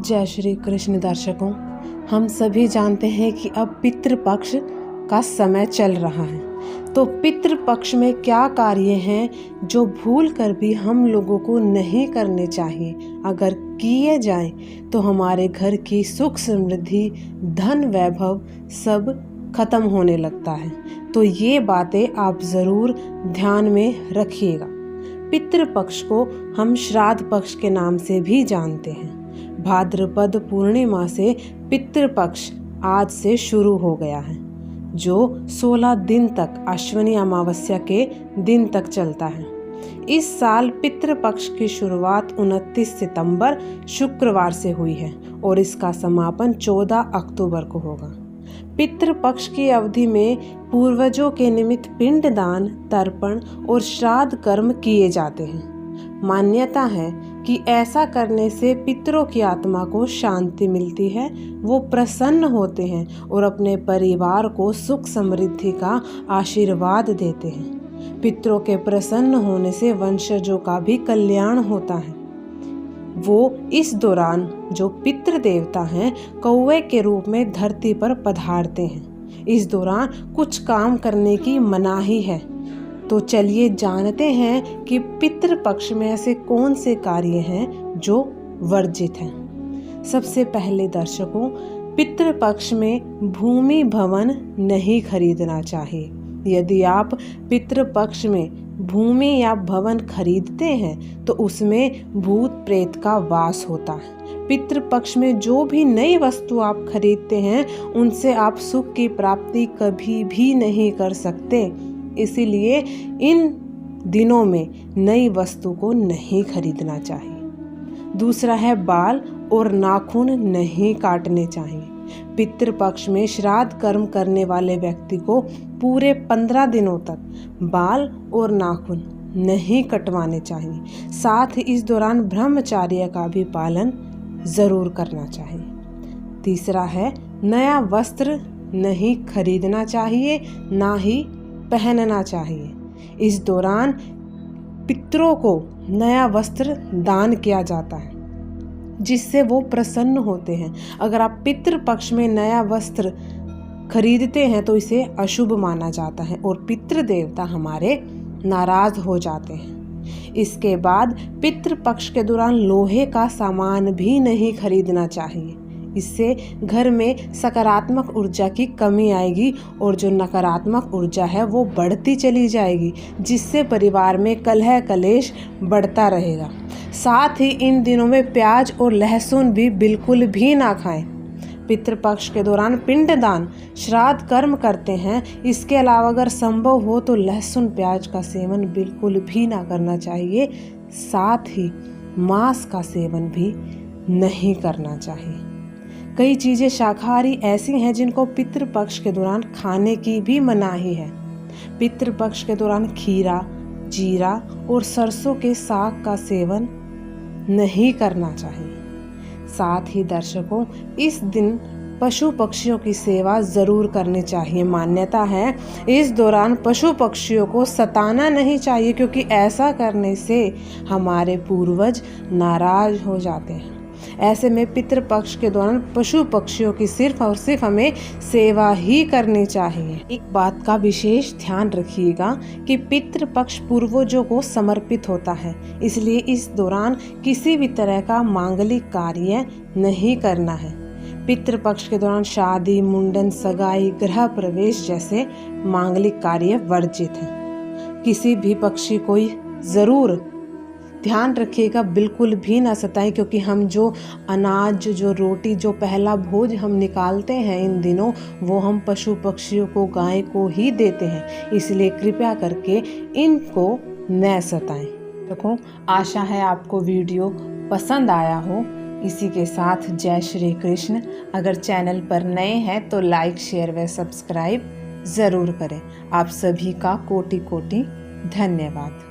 जय श्री कृष्ण। दर्शकों, हम सभी जानते हैं कि अब पितृपक्ष का समय चल रहा है। तो पितृपक्ष में क्या कार्य हैं जो भूल कर भी हम लोगों को नहीं करने चाहिए। अगर किए जाएं तो हमारे घर की सुख समृद्धि, धन वैभव सब खत्म होने लगता है। तो ये बातें आप ज़रूर ध्यान में रखिएगा। पितृपक्ष को हम श्राद्ध पक्ष के नाम से भी जानते हैं। भाद्रपद पूर्णिमा से पितृपक्ष आज से शुरू हो गया है, जो 16 दिन तक अश्विनी अमावस्या के दिन तक चलता है। इस साल पितृपक्ष की शुरुआत 29 सितंबर शुक्रवार से हुई है और इसका समापन 14 अक्टूबर को होगा। पितृपक्ष की अवधि में पूर्वजों के निमित्त पिंडदान, तर्पण और श्राद्ध कर्म किए जाते हैं। मान्यता है कि ऐसा करने से पितरों की आत्मा को शांति मिलती है, वो प्रसन्न होते हैं और अपने परिवार को सुख समृद्धि का आशीर्वाद देते हैं। पितरों के प्रसन्न होने से वंशजों का भी कल्याण होता है। वो इस दौरान जो पितृ देवता हैं, कौवे के रूप में धरती पर पधारते हैं। इस दौरान कुछ काम करने की मनाही है। तो चलिए जानते हैं कि पितृपक्ष में ऐसे कौन से कार्य हैं जो वर्जित हैं। सबसे पहले दर्शकों, पितृपक्ष में भूमि भवन नहीं खरीदना चाहिए। यदि आप पितृपक्ष में भूमि या भवन खरीदते हैं तो उसमें भूत प्रेत का वास होता है। पितृपक्ष में जो भी नई वस्तु आप खरीदते हैं उनसे आप सुख की प्राप्ति कभी भी नहीं कर सकते। इसीलिए इन दिनों में नई वस्तु को नहीं खरीदना चाहिए। दूसरा है, बाल और नाखून नहीं काटने चाहिए। पितृपक्ष में श्राद्ध कर्म करने वाले व्यक्ति को पूरे 15 दिनों तक बाल और नाखून नहीं कटवाने चाहिए। साथ ही इस दौरान ब्रह्मचर्य का भी पालन जरूर करना चाहिए। तीसरा है, नया वस्त्र नहीं खरीदना चाहिए, ना ही पहनना चाहिए। इस दौरान पितरों को नया वस्त्र दान किया जाता है, जिससे वो प्रसन्न होते हैं। अगर आप पितृपक्ष में नया वस्त्र खरीदते हैं तो इसे अशुभ माना जाता है और पितृ देवता हमारे नाराज हो जाते हैं। इसके बाद पितृपक्ष के दौरान लोहे का सामान भी नहीं खरीदना चाहिए। इससे घर में सकारात्मक ऊर्जा की कमी आएगी और जो नकारात्मक ऊर्जा है वो बढ़ती चली जाएगी, जिससे परिवार में कलह कलेश बढ़ता रहेगा। साथ ही इन दिनों में प्याज और लहसुन भी बिल्कुल भी ना खाएं। पितृपक्ष के दौरान पिंडदान, श्राद्ध कर्म करते हैं। इसके अलावा अगर संभव हो तो लहसुन प्याज का सेवन बिल्कुल भी ना करना चाहिए। साथ ही मांस का सेवन भी नहीं करना चाहिए। कई चीज़ें शाकाहारी ऐसी हैं जिनको पितृपक्ष के दौरान खाने की भी मनाही है। पितृपक्ष के दौरान खीरा, जीरा और सरसों के साग का सेवन नहीं करना चाहिए। साथ ही दर्शकों, इस दिन पशु पक्षियों की सेवा जरूर करनी चाहिए। मान्यता है इस दौरान पशु पक्षियों को सताना नहीं चाहिए, क्योंकि ऐसा करने से हमारे पूर्वज नाराज हो जाते हैं। ऐसे में पितृपक्ष के दौरान पशु पक्षियों की सिर्फ और सिर्फ हमें सेवा ही करनी चाहिए। एक बात का विशेष ध्यान रखिएगा कि पितृपक्ष पूर्वजों को समर्पित होता है, इसलिए इस दौरान किसी भी तरह का मांगलिक कार्य नहीं करना है। पितृपक्ष के दौरान शादी, मुंडन, सगाई, गृह प्रवेश जैसे मांगलिक कार्य वर्जित हैं। किसी भी पक्षी को जरूर ध्यान रखिएगा, बिल्कुल भी ना सताएं, क्योंकि हम जो अनाज, जो रोटी, जो पहला भोज हम निकालते हैं इन दिनों, वो हम पशु पक्षियों को, गाय को ही देते हैं। इसलिए कृपया करके इनको न सताएं। देखो, आशा है आपको वीडियो पसंद आया हो। इसी के साथ जय श्री कृष्ण। अगर चैनल पर नए हैं तो लाइक, शेयर व सब्सक्राइब ज़रूर करें। आप सभी का कोटि कोटि धन्यवाद।